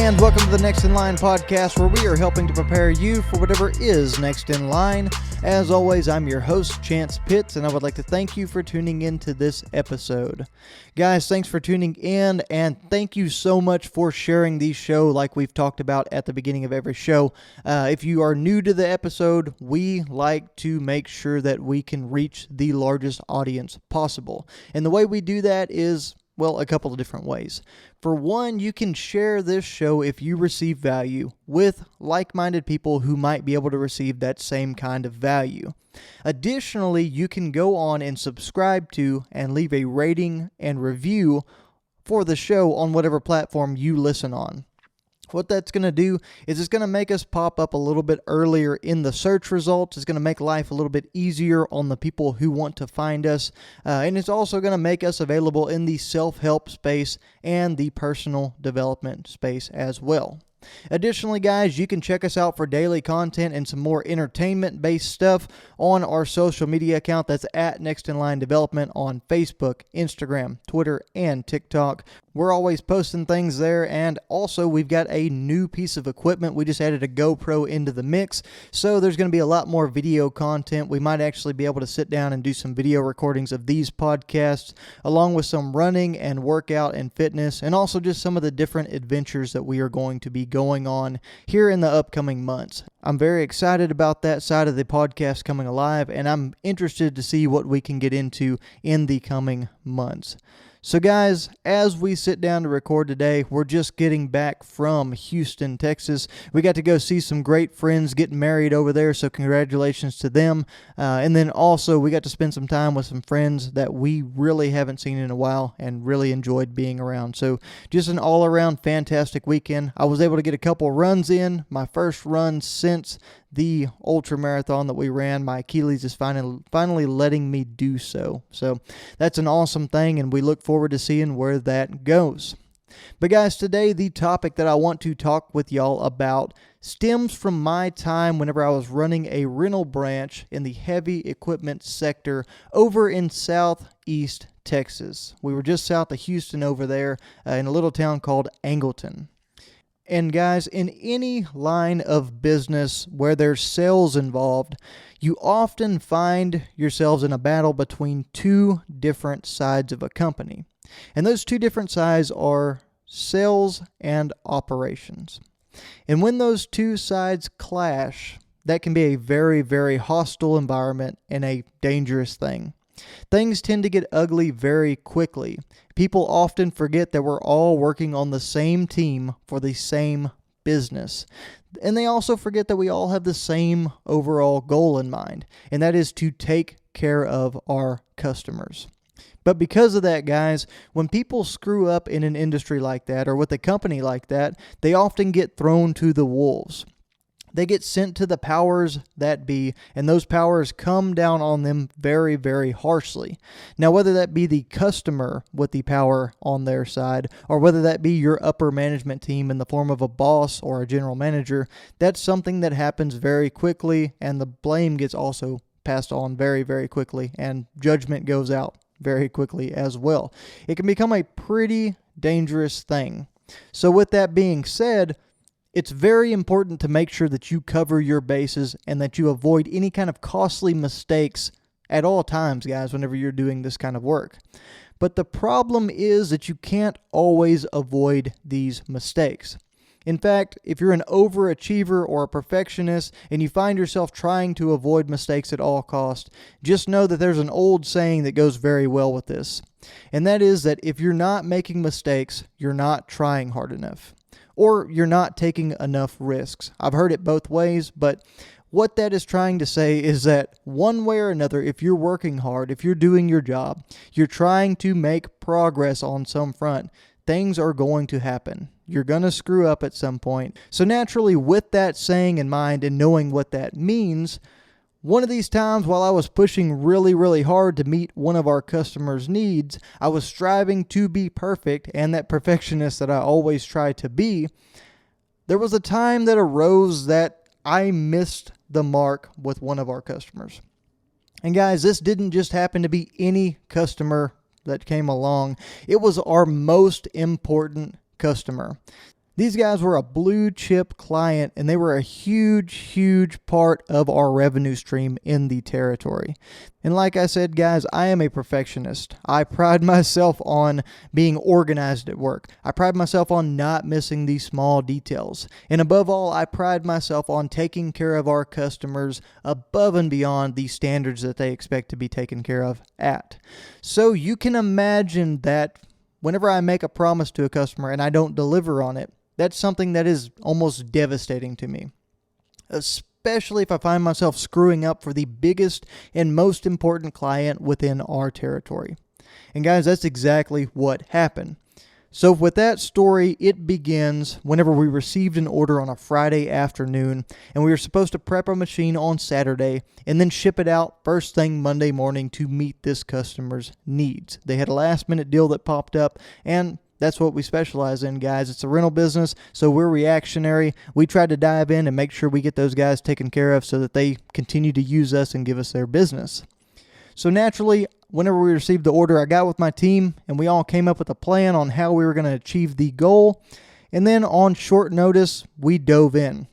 And welcome to the Next in Line podcast, where we are helping to prepare you for whatever is next in line. As always, I'm your host, Chance Pitts, and I would like to thank you for tuning in to this episode. Guys, thanks for tuning in, and thank you so much for sharing the show like we've talked about at the beginning of every show. If you are new to the episode, we like to make sure that we can reach the largest audience possible. And the way we do that is, well, a couple of different ways. For one, you can share this show if you receive value with like-minded people who might be able to receive that same kind of value. Additionally, you can go on and subscribe to and leave a rating and review for the show on whatever platform you listen on. What that's going to do is it's going to make us pop up a little bit earlier in the search results. It's going to make life a little bit easier on the people who want to find us. And it's also going to make us available in the self-help space and the personal development space as well. Additionally, guys, you can check us out for daily content and some more entertainment-based stuff on our social media account. That's at Next in Line Development on Facebook, Instagram, Twitter, and TikTok. We're always posting things there, and also we've got a new piece of equipment. We just added a GoPro into the mix, so there's going to be a lot more video content. We might actually be able to sit down and do some video recordings of these podcasts, along with some running and workout and fitness, and also just some of the different adventures that we are going to be going on here in the upcoming months. I'm very excited about that side of the podcast coming alive, and I'm interested to see what we can get into in the coming months. So guys, as we sit down to record today, we're just getting back from Houston, Texas. We got to go see some great friends getting married over there, so congratulations to them. And then also, we got to spend some time with some friends that we really haven't seen in a while and really enjoyed being around. So just an all-around fantastic weekend. I was able to get a couple runs in, my first run since the ultra marathon that we ran. My Achilles is finally letting me do so. So that's an awesome thing, and we look forward to seeing where that goes. But guys, today the topic that I want to talk with y'all about stems from my time whenever I was running a rental branch in the heavy equipment sector over in Southeast Texas. We were just south of Houston over there in a little town called Angleton. And guys, in any line of business where there's sales involved, you often find yourselves in a battle between two different sides of a company. And those two different sides are sales and operations. And when those two sides clash, that can be a very, very hostile environment and a dangerous thing. Things tend to get ugly very quickly. People often forget that we're all working on the same team for the same business. And they also forget that we all have the same overall goal in mind, and that is to take care of our customers. But because of that, guys, when people screw up in an industry like that or with a company like that, they often get thrown to the wolves. They get sent to the powers that be, and those powers come down on them very, very harshly. Now, whether that be the customer with the power on their side, or whether that be your upper management team in the form of a boss or a general manager, that's something that happens very quickly, and the blame gets also passed on very, very quickly, and judgment goes out very quickly as well. It can become a pretty dangerous thing. So with that being said, it's very important to make sure that you cover your bases and that you avoid any kind of costly mistakes at all times, guys, whenever you're doing this kind of work. But the problem is that you can't always avoid these mistakes. In fact, if you're an overachiever or a perfectionist and you find yourself trying to avoid mistakes at all costs, just know that there's an old saying that goes very well with this. And that is that if you're not making mistakes, you're not trying hard enough. Or you're not taking enough risks. I've heard it both ways, but what that is trying to say is that one way or another, if you're working hard, if you're doing your job, you're trying to make progress on some front, things are going to happen. You're going to screw up at some point. So naturally, with that saying in mind and knowing what that means, one of these times while I was pushing really, really hard to meet one of our customers' needs, I was striving to be perfect and that perfectionist that I always try to be. There was a time that arose that I missed the mark with one of our customers. And guys, this didn't just happen to be any customer that came along. It was our most important customer. These guys were a blue chip client, and they were a huge part of our revenue stream in the territory. And like I said, guys, I am a perfectionist. I pride myself on being organized at work. I pride myself on not missing these small details. And above all, I pride myself on taking care of our customers above and beyond the standards that they expect to be taken care of at. So you can imagine that whenever I make a promise to a customer and I don't deliver on it, that's something that is almost devastating to me, especially if I find myself screwing up for the biggest and most important client within our territory. And guys, that's exactly what happened. So with that story, it begins whenever we received an order on a Friday afternoon, and we were supposed to prep a machine on Saturday and then ship it out first thing Monday morning to meet this customer's needs. They had a last minute deal that popped up, and that's what we specialize in, guys. It's a rental business, so we're reactionary. We try to dive in and make sure we get those guys taken care of so that they continue to use us and give us their business. So naturally, whenever we received the order, I got with my team, and we all came up with a plan on how we were going to achieve the goal. And then on short notice, we dove in.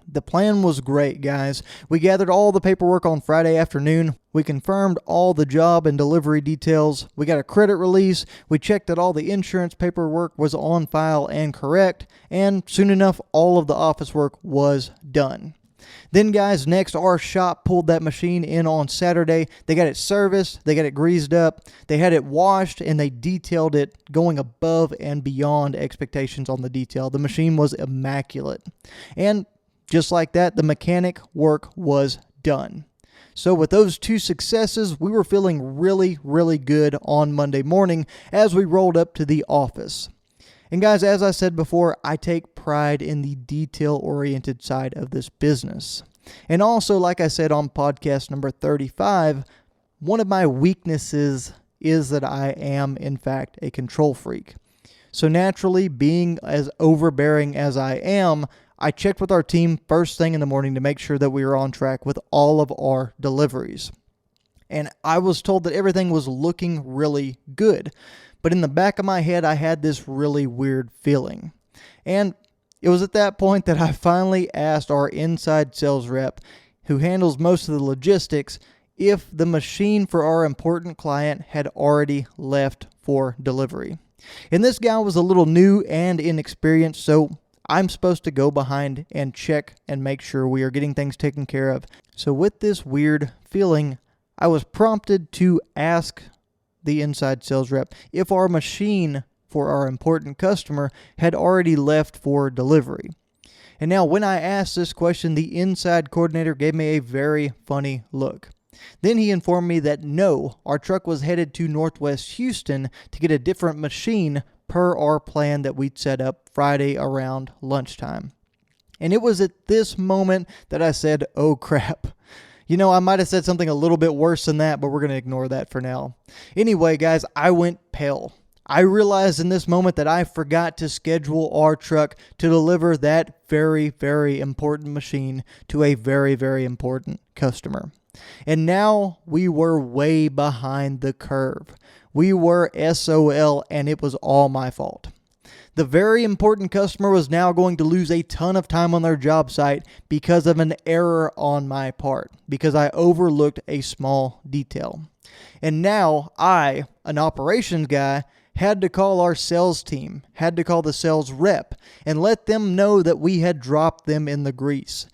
The plan was great, guys. We gathered all the paperwork on Friday afternoon. We confirmed all the job and delivery details. We got a credit release. We checked that all the insurance paperwork was on file and correct. And soon enough, all of the office work was done. Then, guys, next, our shop pulled that machine in on Saturday. They got it serviced. They got it greased up. They had it washed, and they detailed it going above and beyond expectations on the detail. The machine was immaculate. And just like that, the mechanic work was done. So with those two successes, we were feeling really good on Monday morning as we rolled up to the office. And guys, as I said before, I take pride in the detail-oriented side of this business. And also, like I said on podcast number 35, one of my weaknesses is that I am, in fact, a control freak. So naturally, being as overbearing as I am, I checked with our team first thing in the morning to make sure that we were on track with all of our deliveries. And I was told that everything was looking really good. But in the back of my head, I had this really weird feeling. And it was at that point that I finally asked our inside sales rep, who handles most of the logistics, if the machine for our important client had already left for delivery. And this guy was a little new and inexperienced, so I'm supposed to go behind and check and make sure we are getting things taken care of. So with this weird feeling, I was prompted to ask the inside sales rep if our machine for our important customer had already left for delivery. And now when I asked this question, the inside coordinator gave me a very funny look. Then he informed me that no, our truck was headed to Northwest Houston to get a different machine per our plan that we'd set up Friday around lunchtime. And it was at this moment that I said, oh crap. You know, I might have said something a little bit worse than that, but we're going to ignore that for now. Anyway, guys, I went pale. I realized in this moment that I forgot to schedule our truck to deliver that very important machine to a very important customer. And now we were way behind the curve. We were SOL, and it was all my fault. The very important customer was now going to lose a ton of time on their job site because of an error on my part, because I overlooked a small detail. And now I, an operations guy, had to call our sales team, had to call the sales rep, and let them know that we had dropped them in the grease.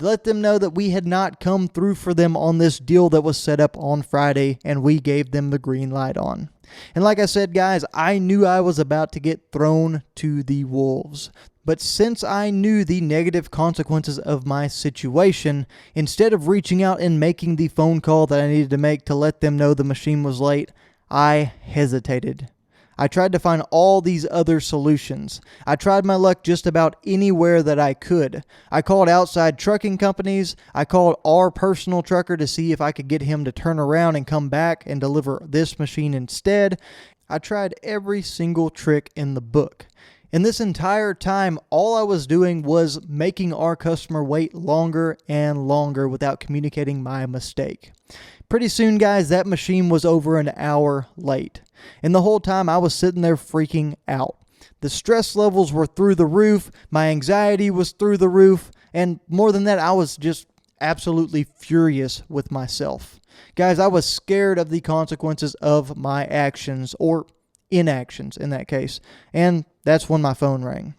Let them know that we had not come through for them on this deal that was set up on Friday, and we gave them the green light on. And like I said, guys, I knew I was about to get thrown to the wolves. But since I knew the negative consequences of my situation, instead of reaching out and making the phone call that I needed to make to let them know the machine was late, I hesitated. I tried to find all these other solutions. I tried my luck just about anywhere that I could. I called outside trucking companies. I called our personal trucker to see if I could get him to turn around and come back and deliver this machine instead. I tried every single trick in the book. And this entire time, all I was doing was making our customer wait longer and longer without communicating my mistake. Pretty soon, guys, that machine was over an hour late. And the whole time I was sitting there freaking out. The stress levels were through the roof, my anxiety was through the roof, and more than that, I was just absolutely furious with myself. Guys, I was scared of the consequences of my actions, or inactions in that case, and that's when my phone rang.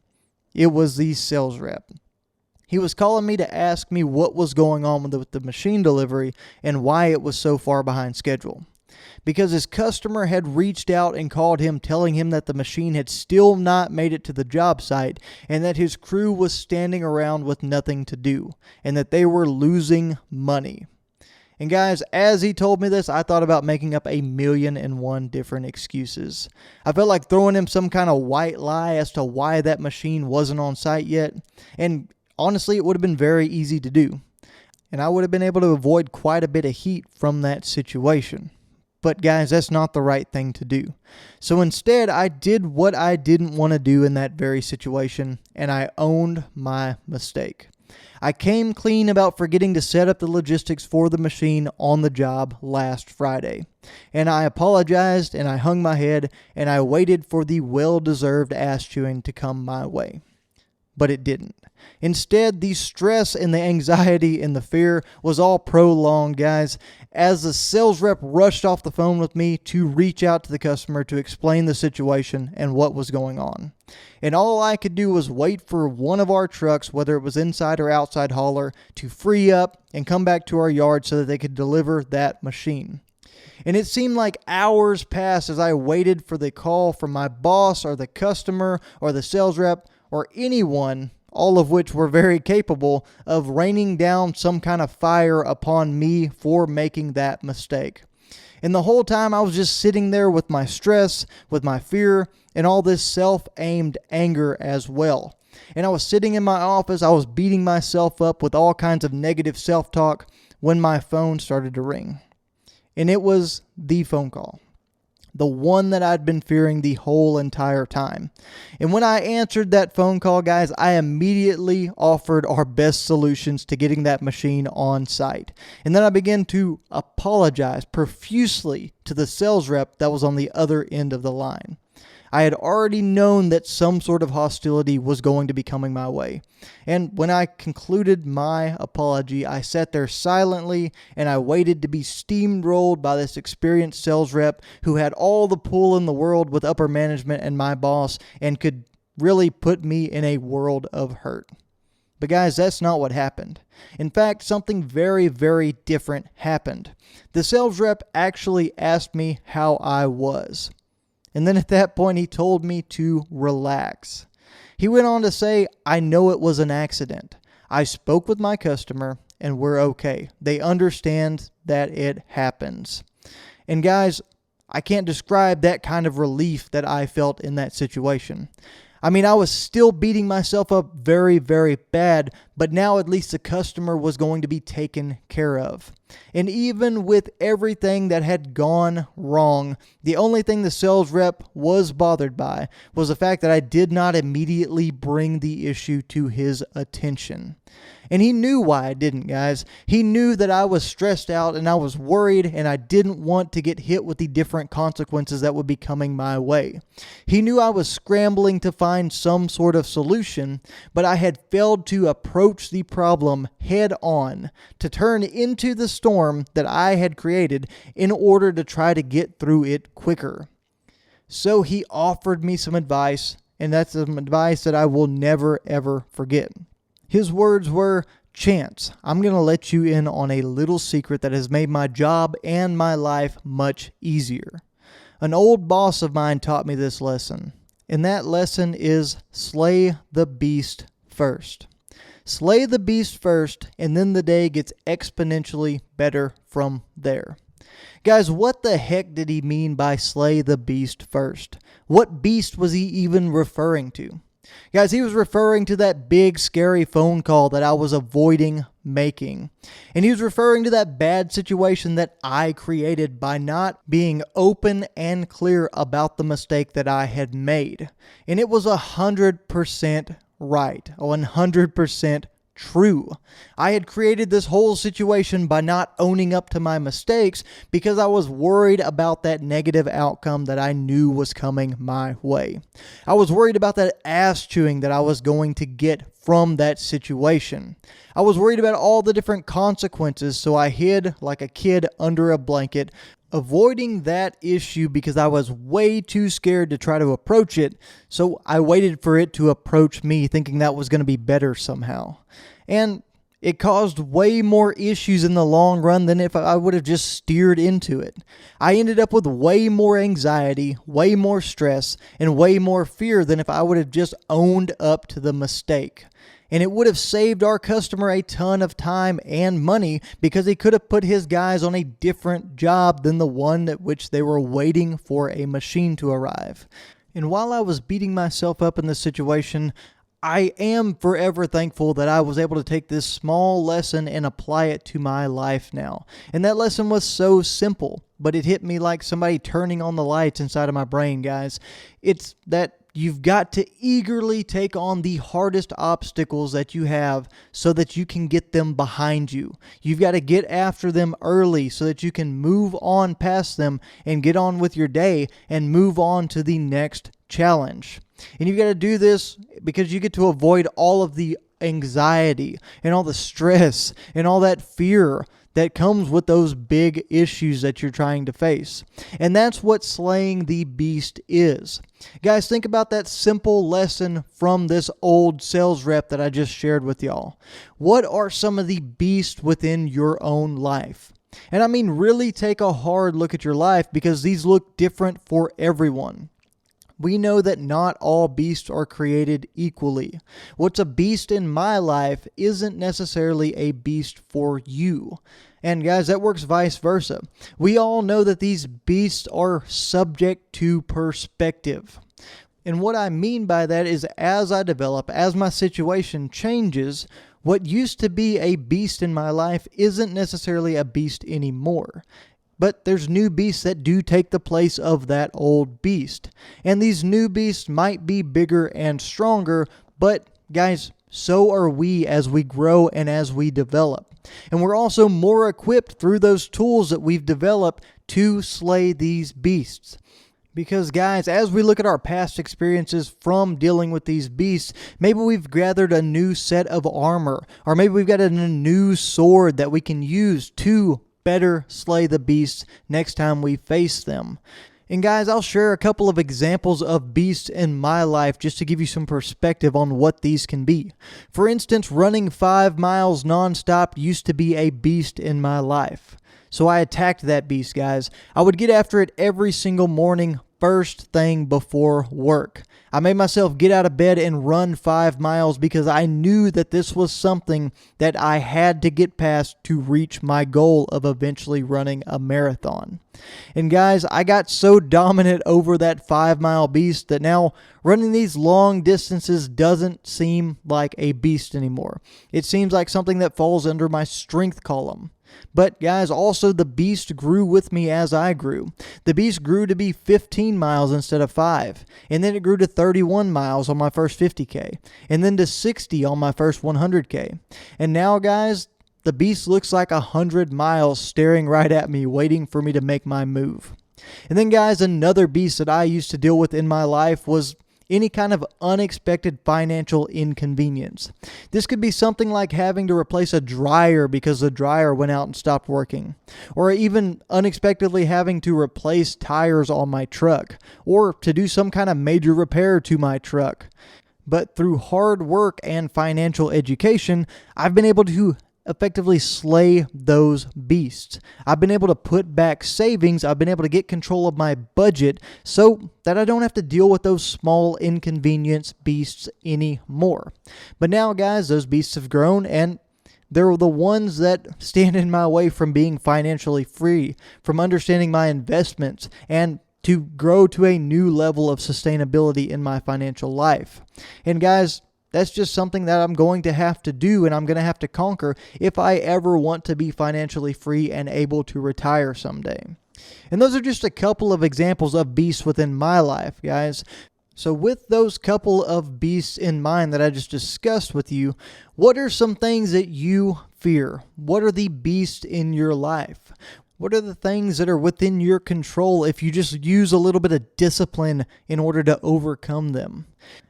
It was the sales rep. He was calling me to ask me what was going on with the machine delivery and why it was so far behind schedule. Because his customer had reached out and called him telling him that the machine had still not made it to the job site and that his crew was standing around with nothing to do and that they were losing money. And guys, as he told me this, I thought about making up 1,000,001 different excuses. I felt like throwing him some kind of white lie as to why that machine wasn't on site yet. And honestly, it would have been very easy to do. And I would have been able to avoid quite a bit of heat from that situation. But guys, that's not the right thing to do. So instead, I did what I didn't want to do in that very situation, and I owned my mistake. I came clean about forgetting to set up the logistics for the machine on the job last Friday. And I apologized, and I hung my head, and I waited for the well-deserved ass chewing to come my way. But it didn't. Instead, the stress and the anxiety and the fear was all prolonged, guys, as the sales rep rushed off the phone with me to reach out to the customer to explain the situation and what was going on. And all I could do was wait for one of our trucks, whether it was inside or outside hauler, to free up and come back to our yard so that they could deliver that machine. And it seemed like hours passed as I waited for the call from my boss or the customer or the sales rep or anyone, all of which were very capable of raining down some kind of fire upon me for making that mistake. And the whole time I was just sitting there with my stress, with my fear, and all this self-aimed anger as well. And I was sitting in my office, I was beating myself up with all kinds of negative self-talk when my phone started to ring. And it was the phone call. The one that I'd been fearing the whole entire time. And when I answered that phone call, guys, I immediately offered our best solutions to getting that machine on site. And then I began to apologize profusely to the sales rep that was on the other end of the line. I had already known that some sort of hostility was going to be coming my way. And when I concluded my apology, I sat there silently and I waited to be steamrolled by this experienced sales rep who had all the pull in the world with upper management and my boss and could really put me in a world of hurt. But guys, that's not what happened. In fact, something very, very different happened. The sales rep actually asked me how I was. And then at that point, he told me to relax. He went on to say, I know it was an accident. I spoke with my customer and we're okay. They understand that it happens. And guys, I can't describe that kind of relief that I felt in that situation. I mean, I was still beating myself up very, very bad, but now at least the customer was going to be taken care of. And even with everything that had gone wrong, the only thing the sales rep was bothered by was the fact that I did not immediately bring the issue to his attention. And he knew why I didn't, guys. He knew that I was stressed out and I was worried and I didn't want to get hit with the different consequences that would be coming my way. He knew I was scrambling to find some sort of solution, but I had failed to approach the problem head on, to turn into the storm that I had created in order to try to get through it quicker. So he offered me some advice, and that's some advice that I will never ever forget. His words were, Chance, I'm going to let you in on a little secret that has made my job and my life much easier. An old boss of mine taught me this lesson, and that lesson is slay the beast first. Slay the beast first, and then the day gets exponentially better from there. Guys, what the heck did he mean by slay the beast first? What beast was he even referring to? Guys, he was referring to that big, scary phone call that I was avoiding making. And he was referring to that bad situation that I created by not being open and clear about the mistake that I had made. And it was 100% right, 100% true. I had created this whole situation by not owning up to my mistakes because I was worried about that negative outcome that I knew was coming my way. I was worried about that ass chewing that I was going to get from that situation. I was worried about all the different consequences, so I hid like a kid under a blanket, avoiding that issue because I was way too scared to try to approach it, so I waited for it to approach me, thinking that was going to be better somehow. And it caused way more issues in the long run than if I would have just steered into it. I ended up with way more anxiety, way more stress, and way more fear than if I would have just owned up to the mistake. And it would have saved our customer a ton of time and money because he could have put his guys on a different job than the one at which they were waiting for a machine to arrive. And while I was beating myself up in this situation, I am forever thankful that I was able to take this small lesson and apply it to my life now. And that lesson was so simple, but it hit me like somebody turning on the lights inside of my brain, guys. It's that you've got to eagerly take on the hardest obstacles that you have so that you can get them behind you. You've got to get after them early so that you can move on past them and get on with your day and move on to the next challenge. And you've got to do this because you get to avoid all of the anxiety and all the stress and all that fear that comes with those big issues that you're trying to face. And that's what slaying the beast is. Guys, think about that simple lesson from this old sales rep that I just shared with y'all. What are some of the beasts within your own life? And I mean, really take a hard look at your life because these look different for everyone. We know that not all beasts are created equally. What's a beast in my life isn't necessarily a beast for you. And guys, that works vice versa. We all know that these beasts are subject to perspective. And what I mean by that is as I develop, as my situation changes, what used to be a beast in my life isn't necessarily a beast anymore. But there's new beasts that do take the place of that old beast. And these new beasts might be bigger and stronger, but guys, so are we as we grow and as we develop. And we're also more equipped through those tools that we've developed to slay these beasts. Because guys, as we look at our past experiences from dealing with these beasts, maybe we've gathered a new set of armor, or maybe we've got a new sword that we can use to better slay the beasts next time we face them. And guys, I'll share a couple of examples of beasts in my life just to give you some perspective on what these can be. For instance, running 5 miles nonstop used to be a beast in my life. So I attacked that beast, guys. I would get after it every single morning, first thing before work. I made myself get out of bed and run 5 miles because I knew that this was something that I had to get past to reach my goal of eventually running a marathon. And guys, I got so dominant over that 5-mile beast that now running these long distances doesn't seem like a beast anymore. It seems like something that falls under my strength column. But guys, also the beast grew with me as I grew. The beast grew to be 15 miles instead of 5. And then it grew to 31 miles on my first 50K. And then to 60 on my first 100K. And now guys, the beast looks like 100 miles staring right at me, waiting for me to make my move. And then guys, another beast that I used to deal with in my life was any kind of unexpected financial inconvenience. This could be something like having to replace a dryer because the dryer went out and stopped working, or even unexpectedly having to replace tires on my truck, or to do some kind of major repair to my truck. But through hard work and financial education, I've been able to effectively slay those beasts. I've been able to put back savings. I've been able to get control of my budget so that I don't have to deal with those small inconvenience beasts anymore. But now, guys, those beasts have grown and they're the ones that stand in my way from being financially free, from understanding my investments, and to grow to a new level of sustainability in my financial life. And guys, that's just something that I'm going to have to do and I'm going to have to conquer if I ever want to be financially free and able to retire someday. And those are just a couple of examples of beasts within my life, guys. So with those couple of beasts in mind that I just discussed with you, what are some things that you fear? What are the beasts in your life? What are the things that are within your control if you just use a little bit of discipline in order to overcome them?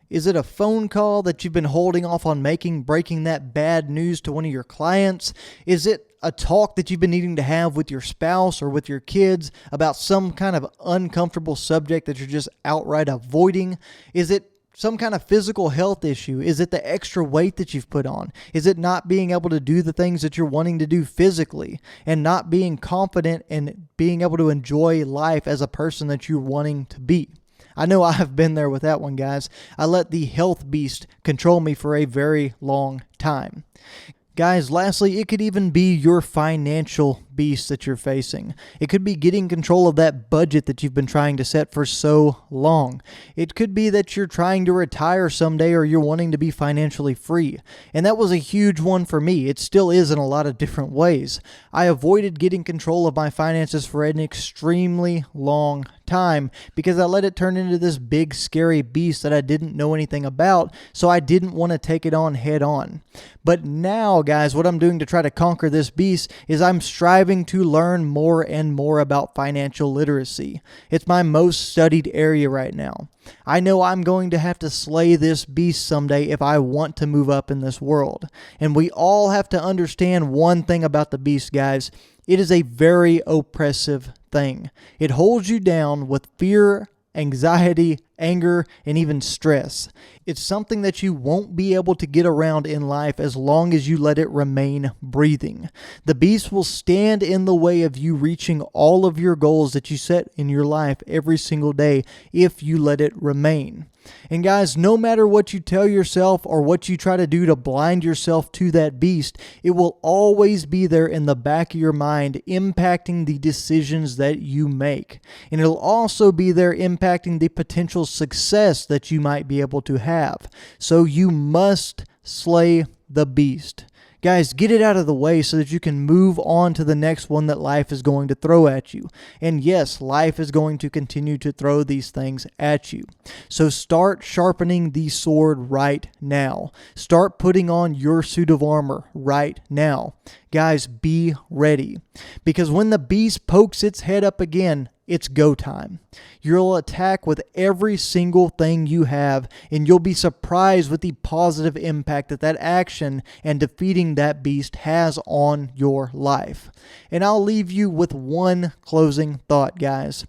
Is it a phone call that you've been holding off on making, breaking that bad news to one of your clients? Is it a talk that you've been needing to have with your spouse or with your kids about some kind of uncomfortable subject that you're just outright avoiding? Is it some kind of physical health issue? Is it the extra weight that you've put on? Is it not being able to do the things that you're wanting to do physically and not being confident and being able to enjoy life as a person that you're wanting to be? I know I've been there with that one, guys. I let the health beast control me for a very long time. Guys, lastly, it could even be your financial beast that you're facing. It could be getting control of that budget that you've been trying to set for so long. It could be that you're trying to retire someday or you're wanting to be financially free. And that was a huge one for me. It still is in a lot of different ways. I avoided getting control of my finances for an extremely long time because I let it turn into this big scary beast that I didn't know anything about, so I didn't want to take it on head on. But now, guys, what I'm doing to try to conquer this beast is I'm striving to learn more and more about financial literacy. It's my most studied area right now. I know I'm going to have to slay this beast someday if I want to move up in this world. And we all have to understand one thing about the beast, guys. It is a very oppressive thing. It holds you down with fear, anxiety, anger, and even stress. It's something that you won't be able to get around in life as long as you let it remain breathing. The beast will stand in the way of you reaching all of your goals that you set in your life every single day if you let it remain. And guys, no matter what you tell yourself or what you try to do to blind yourself to that beast, it will always be there in the back of your mind, impacting the decisions that you make. And it'll also be there impacting the potential success that you might be able to have. So you must slay the beast. Guys, get it out of the way so that you can move on to the next one that life is going to throw at you. And yes, life is going to continue to throw these things at you. So start sharpening the sword right now. Start putting on your suit of armor right now. Guys, be ready. Because when the beast pokes its head up again, it's go time. You'll attack with every single thing you have, and you'll be surprised with the positive impact that that action and defeating that beast has on your life. And I'll leave you with one closing thought, guys.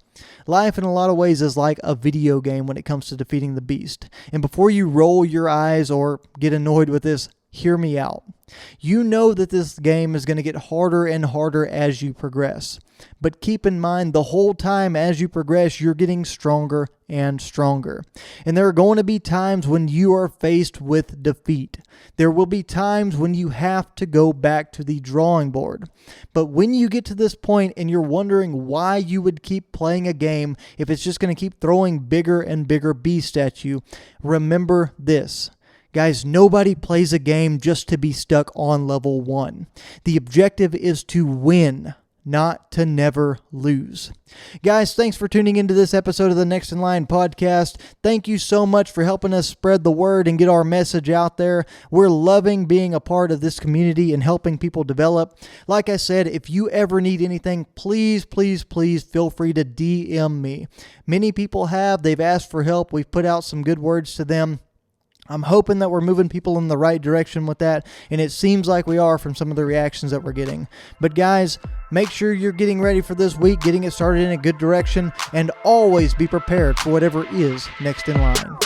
Life in a lot of ways is like a video game when it comes to defeating the beast. And before you roll your eyes or get annoyed with this, hear me out. You know that this game is going to get harder and harder as you progress. But keep in mind, the whole time as you progress, you're getting stronger and stronger. And there are going to be times when you are faced with defeat. There will be times when you have to go back to the drawing board. But when you get to this point and you're wondering why you would keep playing a game if it's just going to keep throwing bigger and bigger beasts at you, remember this. Guys, nobody plays a game just to be stuck on level 1. The objective is to win, not to never lose. Guys, thanks for tuning into this episode of the Next in Line podcast. Thank you so much for helping us spread the word and get our message out there. We're loving being a part of this community and helping people develop. Like I said, if you ever need anything, please feel free to DM me. Many people have. They've asked for help. We've put out some good words to them. I'm hoping that we're moving people in the right direction with that, and it seems like we are from some of the reactions that we're getting. But guys, make sure you're getting ready for this week, getting it started in a good direction, and always be prepared for whatever is next in line.